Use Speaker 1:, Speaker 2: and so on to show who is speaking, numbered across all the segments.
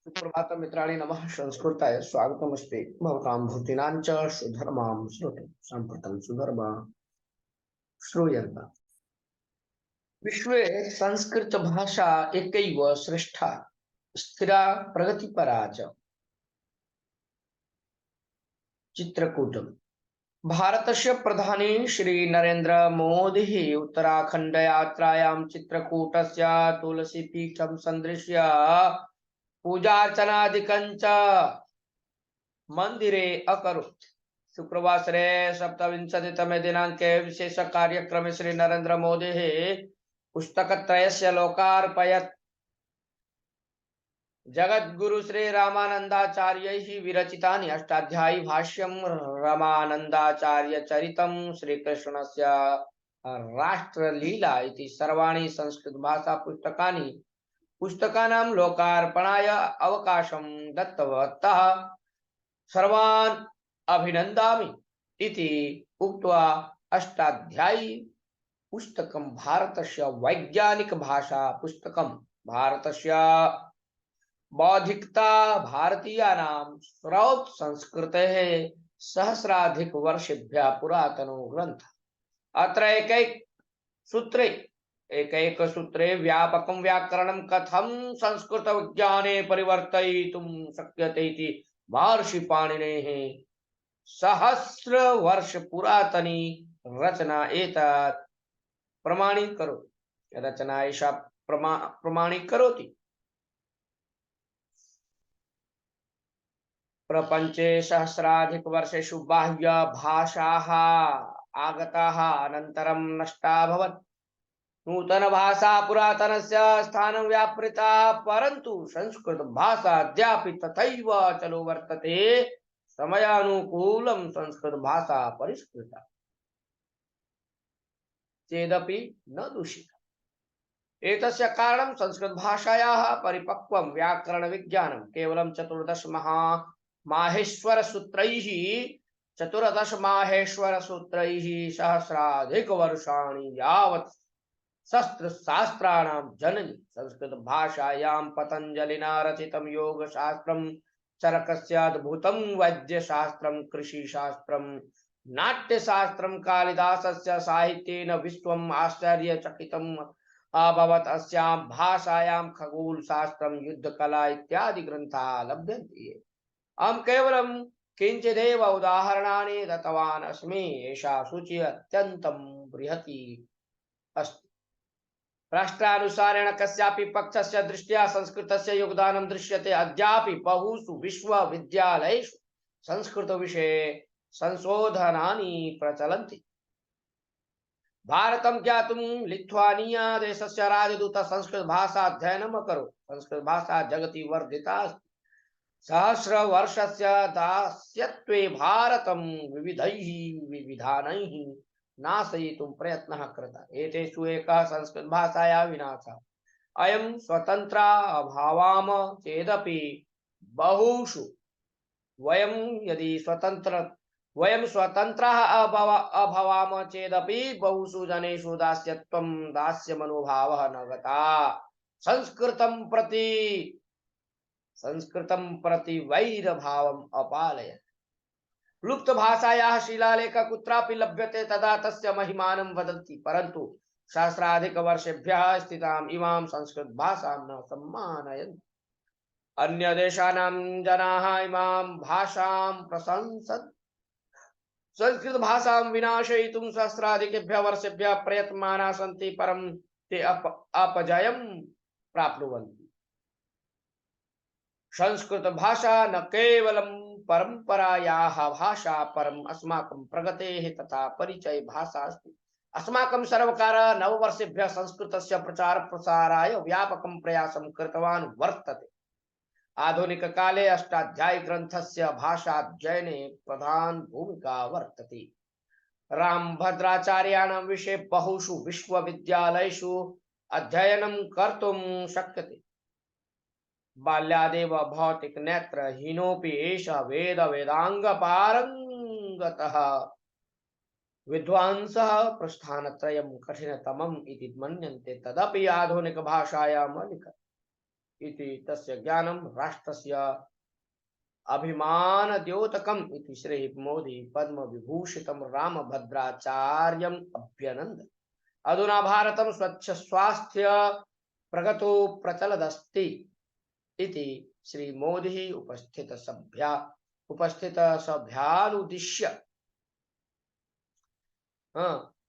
Speaker 1: सुप्रभातं मित्राणि नमः संस्कृताय स्वागतमस्ति भवतां भूतीनां च सुधर्मां श्रोतुं साम्प्रतं सुधर्मा श्रूयन्ता विश्वे संस्कृत भाषा एकैव श्रेष्ठा स्थिरा प्रगतिपरा च चित्रकूटम् भारतस्य प्रधानी श्री नरेन्द्र मोदी उत्तराखण्ड यात्रायां चित्रकूटस्य तुलसीपीठं सन्दृश्य पूजार्चनादिकं च मंदिरे अकरोत् शुक्रवासरे सप्तविंशतितमे दिनाङ्के विशेष कार्यक्रमे श्री नरेन्द्र मोदी पुस्तकत्रयस्य लोकार्पयत् जगद्गुरु श्री रामानन्दाचार्यैः विरचितानि अष्टाध्यायी भाष्यं रामानन्दाचार्य चरितं श्रीकृष्णस्य राष्ट्रलीला इति सर्वाणि संस्कृत भाषा पुस्तकानि पुस्तकानां लोकार्पणाय अवकाशं दत्तवन्तः सर्वान् अभिनन्दामि इति उक्त्वा अष्टाध्यायी पुस्तकं भारतस्य वैज्ञानिक भाषा पुस्तकं भारतस्य बौद्धिकता भारतीयानां श्रौत संस्कृतेः सहस्राधिक वर्षेभ्यः पुरातनो ग्रन्थः। अत्र एकैक सूत्रे व्यापकं व्याकरणं कथं संस्कृत विज्ञाने परिवर्तयितुं शक्यते इति महर्षि पाणिनेः सहस्र वर्ष पुरातनी रचना एतत् प्रमाणीकरोति। रचना एषा प्रमाणीकरोति। प्रपञ्चे सहस्राधिक वर्षेषु बाह्य भाषाः आगताः अनन्तरं नष्टा अभवत्। नूतन भाषा पुरातनस्य स्थानं व्यापृता परन्तु संस्कृत भाषा अद्यापि तथैव चलो वर्तते। समयानुकूलं संस्कृत भाषा परिष्कृता चेदपि न दूषिता। एतस्य कारणं संस्कृत भाषायाः परिपक्वं व्याकरण विज्ञानं केवलं 14 सूत्रैः सहस्राधिक वर्षाणि यावत् शास्त्राणां जननी संस्कृत भाषायां पतञ्जलिना रचितं योगशास्त्रं चरकस्य अद्भुतं वैद्यशास्त्रं कृषिशास्त्रं नाट्यशास्त्रं कालिदासस्य साहित्येन विश्वम् आश्चर्यचकितम् अभवत्। अस्यां भाषायां खगोलशास्त्रं युद्धकला इत्यादि ग्रन्थाः लभ्यन्ते। अहं केवलं किञ्चिदेव उदाहरणानि दत्तवान् अस्मि। एषा सूची अत्यन्तं बृहती अस्ति। राष्ट्रानुसारेण कस्यापि पक्षस्य दृष्ट्या संस्कृतस्य योगदानं दृश्यते। अद्यापि बहुषु विश्वविद्यालयेषु संस्कृतविषये संशोधनानि प्रचलन्ति। भारतं ज्ञातुं लिथुआनिया देशस्य राजदूतः संस्कृत भाषा अध्ययनम् अकरोत्। संस्कृत भाषा जगति वर्धिता अस्ति। सहस्रवर्षस्य दास्यत्वे भारतं विविधैः विविधानैः नाशयितुं प्रयत्नः कृतः। एतेषु एकः संस्कृत भाषायाः विनाशः। अयं स्वतन्त्रा अभावाम चेदपि बहुषु वयं स्वतन्त्राः अभवाम चेदपि बहुषु जनेषु दास्यत्वं दास्यमनोभावः न गतः। संस्कृतं प्रति वैरभावम् अपालयत्। लुप्त भाषायाः शिलालेखः कुत्रापि लभ्यते तदा तस्य महिमानं वदन्ति, परन्तु सहस्राधिक वर्षेभ्यः स्थिताम् इमां संस्कृत भाषां न सम्मानयन्ति। अन्यदेशानां जनाः इमां भाषां प्रशंसन् संस्कृत भाषां विनाशयितुं सहस्राधिकेभ्यः वर्षेभ्यः प्रयत्नमानाः सन्ति, परं ते अपजयं प्राप्नुवन्ति। संस्कृत भाषा न केवलं परंपरायाः भाषा परम् अस्माकं प्रगतेः तथा परिचय भाषा अस्ति। अस्माकं सर्वकारः नववर्षेभ्यः संस्कृतस्य प्रचार प्रसाराय व्यापकं प्रयासं कृतवान् वर्तते। आधुनिककाले अष्टाध्यायी ग्रन्थस्य भाषाध्ययने प्रधान भूमिका वर्तते। रामभद्राचार्याणां विषये बहुषु विश्वविद्यालयेषु अध्ययनं कर्तुं शक्यते। बाल्यादेव भौतिक नेत्रहीनोऽपि एषः वेद वेदांग पारंगतः विद्वांसः प्रस्थानत्रयं कठिनतमम् इति मन्यन्ते, तदपि आधुनिक भाषायाम् अलिखत्। इति तस्य ज्ञानं राष्ट्रस्य अभिमान द्योतकम् इति श्री मोदी पद्म विभूषितं रामभद्राचार्यम् अभ्यनंद। अधुना भारतं स्वच्छ स्वास्थ्य प्रगतो प्रचलदस्ति इति श्री मोदी उपस्थित सभ्यानुदिश्य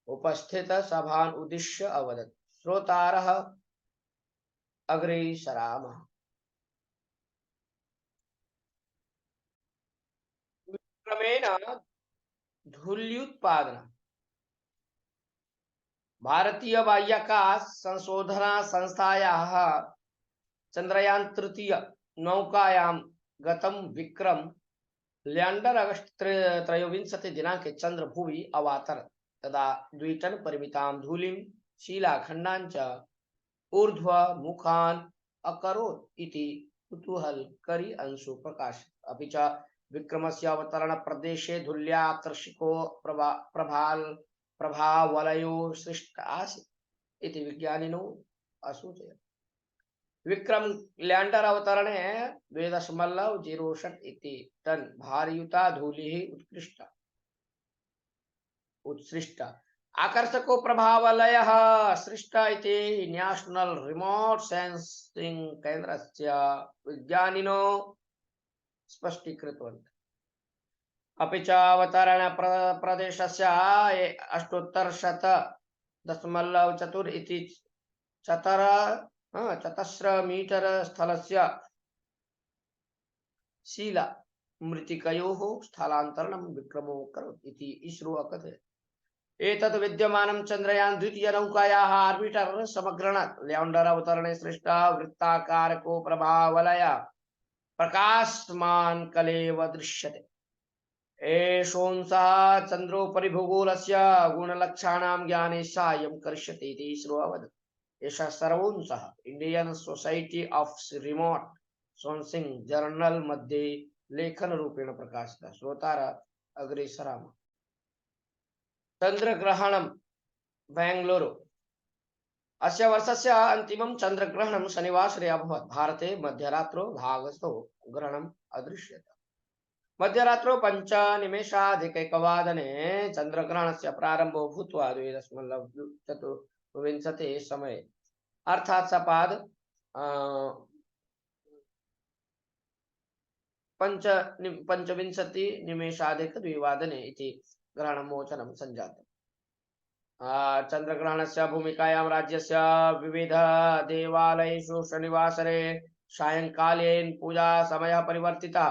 Speaker 1: उपस्थित सभान् उद्दिश्य अवदत्। श्रोतारः अग्रे सरामः। क्रमेण धूल्युत्पादन भारतीय बाह्याकाश संशोधन संस्थायाः चंद्रयान तृतीय नौकायां गतं विक्रम लैंडर अगस्त 23 दिनांके चंद्रभुवि अवातरत्। तदा 2 टन परिमितां धूलिं शिलाखण्डान् च ऊर्ध्वमुखान् अकरोत् इति कुतूहलकरी अंशु प्रकाशित। अपि च विक्रमस्य अवतरण प्रदेशे धूल्याकर्षको प्रभावलयो सृष्ट आसीत् इति विज्ञानिनो असूचयत्। विक्रम लैंडर अवतरणे 2.06 इति टन भारयुता धूलिः उत्सृष्ट आकर्षको प्रभावलयः सृष्ट इति नेशनल रिमोट सेंसिंग केन्द्रस्य विज्ञानिनो स्पष्टीकृतवन्तः। अपि च अवतरण प्रदेशस्य 800.4 इति 4 मीटर स्थलस्य शीला मृत्तिकयोः स्थलान्तरणं विक्रमो करोत् इति इसरो अकथयत्। एतत् विद्यमानं चन्द्रयान द्वितीय नौकायाः आर्बिटर समग्रणात् लैंडर अवतरणे सृष्टः वृत्ताकारको प्रभावलय प्रकाशमान् कलेव दृश्यते। एषोऽंशः चन्द्रोपरि भूगोलस्य गुणलक्षणानां ज्ञाने साहाय्यं करिष्यति इति इसरो अवदत्। एषः सर्वोऽंशः Indian Society of Remote Sensing journal मध्ये लेखन रूपेण प्रकाशितः। श्रोतार अग्रे सरामः। चंद्रग्रहणं बेंगलुरु अस्य वर्षस्य अन्तिमं चंद्रग्रहणं शनिवासरे अभवत्। भारते मध्यरात्रौ भागस्थो ग्रहणम् अदृश्यत। मध्यरात्रौ 5:01 चंद्रग्रहणस्य प्रारम्भो भूत्वा 2.24 समये अर्थात् सपाद 25:02 इति ग्रहणमोचनं सञ्जातम्। चंद्रग्रहणस्य भूमिकायां राज्यस्य विविध देवालयेषु शनिवासरे सायंकालेन पूजा समयः परिवर्तितः।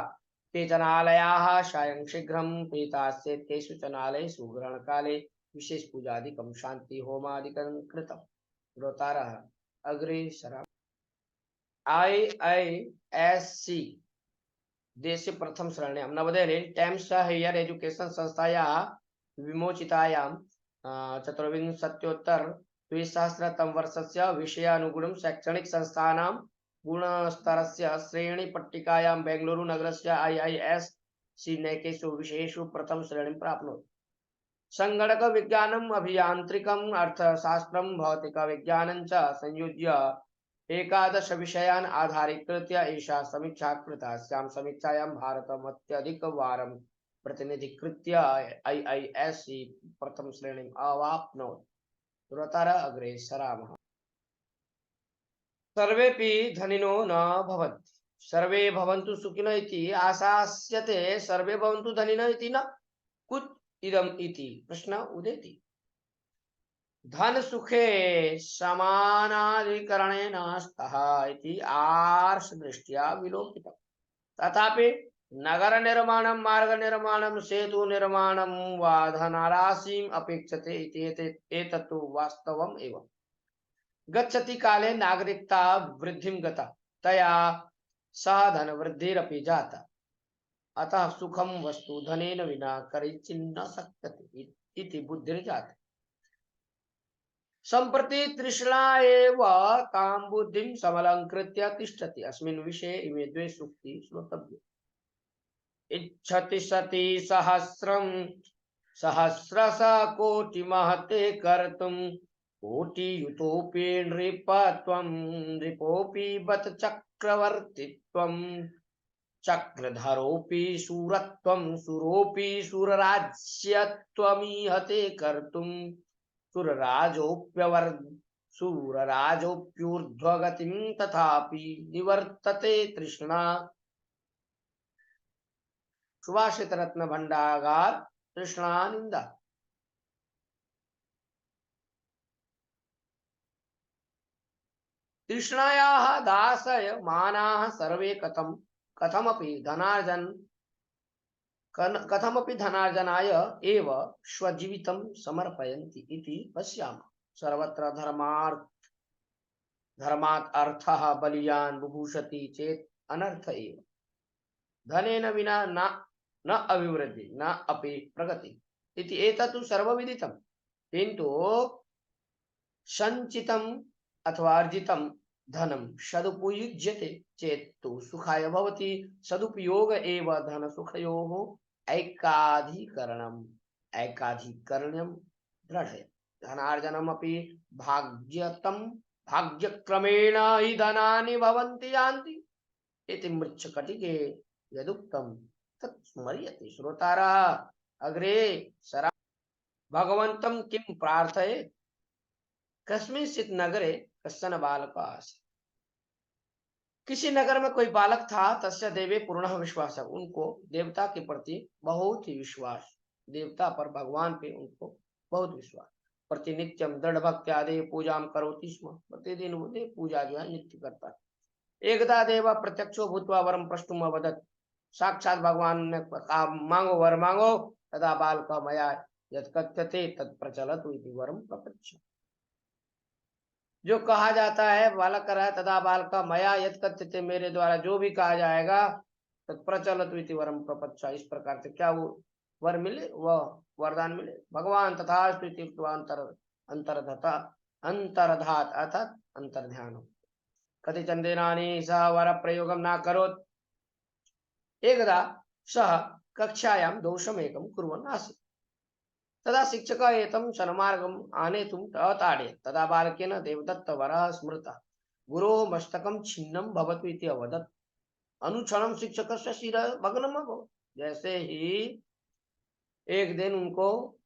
Speaker 1: केचन आलयाः सायं शीघ्रं पिहिताश्चेत् केषुचन आलयेषु ग्रहणकाले विशेष पूजादिकं शान्ति होमादिकं कृतम्। श्रोतारः अग्रे सरामः। IISc देशे प्रथम श्रेण्यां नवदेहलीं टाइम्स हायर एजुकेशन संस्थायाः विमोचितायां 24-द्विसहस्रतम वर्षस्य विषयानुगुणं शैक्षणिक संस्थानां गुणस्तरस्य श्रेणीपट्टिकायां बेंगलुरु नगरस्य IISc नैकेषु विषयेषु प्रथम श्रेणीं प्राप्नोत्। संगणक विज्ञानम् अभियान्त्रिकम् अर्थशास्त्रं भौतिकविज्ञानं च संयुज्य 11 विषयान् आधारीकृत्य एषा समीक्षा कृता। अस्यां समीक्षायां भारतम् अत्यधिकवारं प्रतिनिधीकृत्य IISc प्रथम श्रेणीम् अवाप्नोत्। श्रोतार अग्रे सरामः। सर्वेपि धनिनो न भवन्ति, सर्वे भवन्तु सुखिनो इति आशास्यते, सर्वे भवन्तु धनिनो इति न। कुत इदम् इति प्रश्न उदेति। धन सुखे समानाधिकरणेन स्तः इति आर्ष दृष्ट्या विलोकितम्। तथापि नगर निर्माणं, मार्ग निर्माणं, सेतु निर्माणं वा धनराशिम् अपेक्षते इति एतत् वास्तवम् एव। गच्छति काले नागरिकता वृद्धिं गता, तया सह धनवृद्धिरपि जाता। अतः सुखं वस्तु धनेन विना करिचिन्न शक्यते इति बुद्धिर्जाता। सम्प्रति तृष्णा एव तां बुद्धिं समलङ्कृत्य तिष्ठति। अस्मिन् विषये इमे द्वे सूक्ति श्रोतव्ये। इच्छति सति सहस्रं सहस्रश कोटिमहते कर्तुं, कोटियुतोऽपि नृपत्वं नृपोऽपि बत चक्रवर्तित्वं चक्रधरोऽपि शूरत्वं शूरोऽपि शूरराज्यत्वमिहते कर्तुं शूरराजोऽप्यवर् शूरराजोऽप्यूर्ध्वगतिं तथापि निवर्तते तृष्णा। सुभाषित रत्न भंडागार तृष्णा निंदा। तृष्णायाः दासयमानाः सर्वे कथमपि धनार्जनाय एव स्वजीवितं समर्पयन्ति इति पश्यामः। सर्वत्र धर्मात् अर्थः बलीयान् बुभूषति चेत् अनर्थ एव। धनेन विना न अभिवृद्धि न अपि प्रगति इति एतत् सर्वविदितं। किन्तु संचितम् अथवा अर्जितं धनं सदुपयुज्यते चेत् तु सुखाय भवति। सदुपयोग एव धनसुखयोः ऐकाधिकरणं दृढयति। धनार्जनमपि भाग्यक्रमेण हि धनानि भवन्ति यान्ति इति मृच्छकटिके यदुक्तं तत् स्मर्यते। श्रोतारा अग्रे सरा भगवन्तं किं प्रार्थयेत्। कस्मिंश्चित् नगरे कश्चन बालकः आसीत्। किसी नगर में कोई बालक था। तस्य देवे पूर्ण विश्वास। उनको देवता के प्रति बहुत ही विश्वास, देवता पर, भगवान पे उनको बहुत विश्वास। प्रतिनित्यम दृढ़ भक्त्या देव पूजा करोति स्म। प्रतिदिन वो देव पूजा जो है नित्य करता है। एकदा देव प्रत्यक्षो भूत्वा वरम प्रष्टुम अवदत्। साक्षात भगवान ने कहा मांगो वर मांगो। तदा बालक मया यत् कथ्यते तत् प्रचलतु इति वरम प्रपच्छ। जो कहा जाता है बालक कर रहा है, तदा बालक मया यत् कथ्यते, मेरे द्वारा जो भी कहा जाएगा, तत्प्रचलतु इति वरम प्रपच्छ। इस प्रकार से क्या वो वर मिले, वह वरदान मिले। भगवान तथास्तु इति उक्त्वा अंतर्धात अर्थात अंतर्ध्यान। कतिचन दिनानि सः वर प्रयोगं न करोत्। एकदा सः कक्षायां दोषमेकं कुर्वन् आसीत्। तदा शिक्षकः एतं सन्मार्गम् आनेतुं अताडयत्। तदा बालकेन देवदत्तवरः स्मृतः। गुरोः मस्तकं छिन्नं भवतु इति अवदत्। अनुक्षणं शिक्षकस्य शिरः भग्नम् अभवत्। जैसे ही एक दिन उनको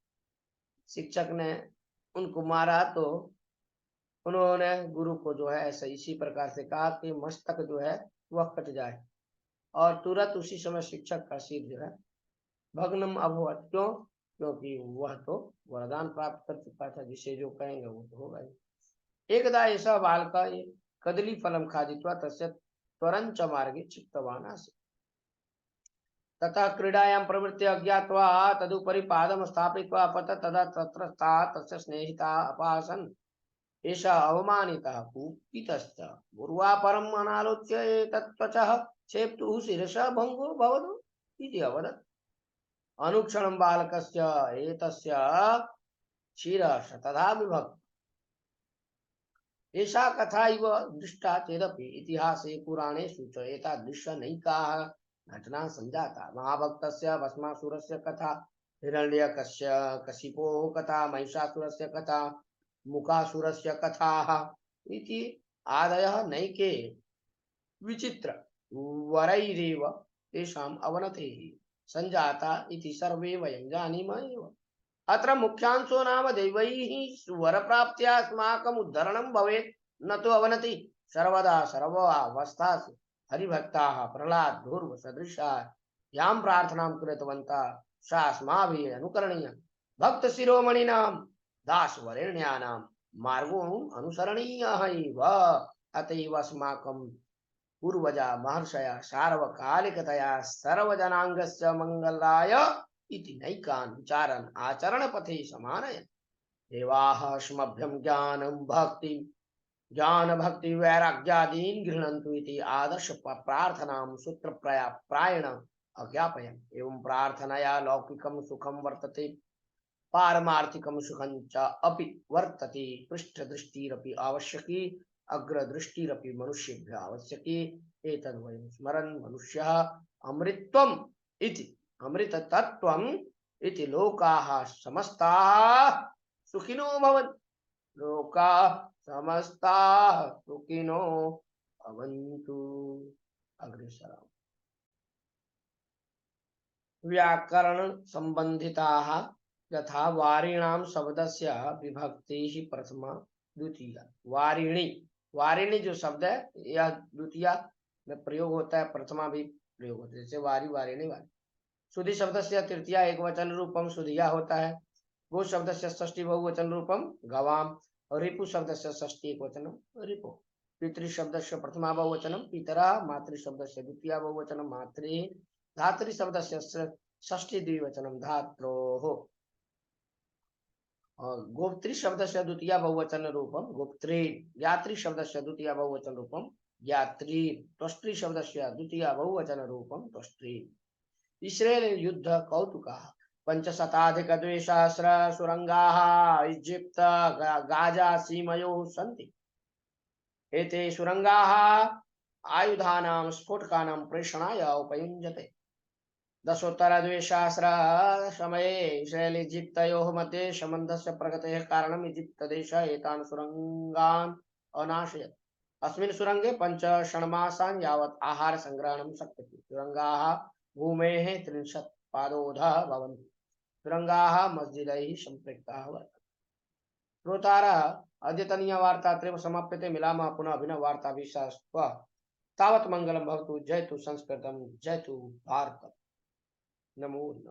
Speaker 1: शिक्षक ने उनको मारा तो उन्होंने गुरु को जो है ऐसा इसी प्रकार से कहा कि मस्तक जो है वह कट जाए, और तुरंत उसी समय शिक्षक का सिर जो है भग्नम अभवत। क्यों? क्योंकि वह तो वरदान प्राप्त कर चुका था, जिसे जो कहेंगे वो तो होगा ही। एकदा एषः बालकः कदलीफलं खादित्वा तस्य त्वरञ्च मार्गे क्षिप्तवान् आसीत्। ततः क्रीडायां प्रवृत्य अज्ञात्वा तदुपरि पादं स्थापयित्वा अपतत्। तदा तत्र तस्य स्नेहिता अपासन्। एषः अवमानितः कुपितश्च पूर्वापरम् अनालोच्य एतत् त्वचः क्षेप्तुः शिरसः भङ्गो भवतु इति अवदत्। अनुक्षणं बालकस्य एतस्य शिरः शतधा विभक्तः। एषा कथा इव दृष्टा चेदपि इतिहासे पुराणेषु च एतादृशनैकाः घटनाः सञ्जाताः। महाभक्तस्य भस्मासुरस्य कथा, हिरण्यकशिपोः कथा, महिषासुरस्य कथा, मुकासुरस्य कथाः इति आदयः नैके विचित्र वरैरेव तेषाम् अवनतेः सञ्जाता इति सर्वे वयं जानीमः एव। अत्र मुख्यांशो नाम दैवैः वरप्राप्त्या अस्माकम् उद्धरणं भवेत्, न तु अवनति। सर्वदा सर्वावस्थासु हरिभक्ताः प्रह्लाद ध्रुव सदृशाः यां प्रार्थनां कृतवन्तः सा अस्माभिः अनुकरणीया। भक्त शिरोमणीनां दासवरेण्यानां मार्गो अनुसरणीयः एव। अतएव अस्माकं पूर्वजा महर्षयः सार्वकालिकतया सर्वजनाङ्गस्य मङ्गलाय इति नैकान् विचारान् आचरणपथे समानयन्। देवाः अस्मभ्यं ज्ञानभक्ति वैराग्यादीन् गृह्णन्तु इति आदर्श प्रार्थनां सूत्रप्रायेण अज्ञापयन्। एवं प्रार्थनया लौकिकं सुखं वर्तते, पारमार्थिकं सुखं च अपि वर्तते। पृष्ठदृष्टिरपि आवश्यकी, अग्रदृष्टिरपि मनुष्येभ्यः आवश्यकी। एतद् वयं स्मरन् मनुष्यः अमृतत्वम् इति अमृततत्त्वम् इति लोकाः समस्ताः सुखिनो भवन्तु। लोकाः समस्ताः सुखिनो भवन्तु। अग्रेसरम्। व्याकरण संबंधिताः यथा वारिणाम शब्दस्य विभक्तिः प्रथमा द्वितीया। वारिणी, वारिणी जो शब्द है यह द्वितीया में प्रयोग होता है, प्रथमा भी प्रयोग होता है, जैसे वारी, वारिणी, वारी। सुधि शब्द से तृतीया एक वचन रूपम सुधिया होता है। गो शब्द से षष्ठी बहुवचन रूपम गवाम। और रिपु शब्द से षष्ठी एक वचनम रिपु। पितृ शब्द से प्रथमा बहुवचनम पितरा। मातृ शब्द से द्वितीया बहुवचनम मातृ। धातृ शब्द से षष्ठी द्विवचनम धात्रोः। और गोप्त्री शब्द से द्वितीय बहुवचन रूपम गोप्त्री। यात्री शब्द से द्वितीय बहुवचन रूपम यात्री। त्वष्टृ शब्द से द्वितीय बहुवचन रूपम त्वष्टृ। इस्रेल युद्ध कौतुकाः। पंचशताधिक द्विसहस्र सुरंगाः इजिप्त गाजा सीमयोः सन्ति। एते सुरंगाः आयुधानां स्फोटकानां प्रेषणाय उपयुञ्जते। दशोत्तर द्विसहस्र समये इस्राएल इजिप्तयोः मध्ये सम्बन्धस्य प्रगतेः कारणम् इजिप्त देशः एतान् सुरङ्गान् अनाशयत्। अस्मिन् सुरङ्गे 5 षण्मासान् यावत् आहारसङ्ग्रहणं शक्यते। सुरङ्गाः भूमेः 30 पादोधः भवन्ति। सुरङ्गाः मस्जिदैः सम्पृक्ताः वर्तन्ते। श्रोतारः, अद्यतनीयवार्ता अत्रैव समाप्यते। मिलामः पुनः अभिनववार्ताभिः सह श्वः। तावत् मङ्गलं भवतु। जयतु संस्कृतं, जयतु भारतम्। नमो नमः।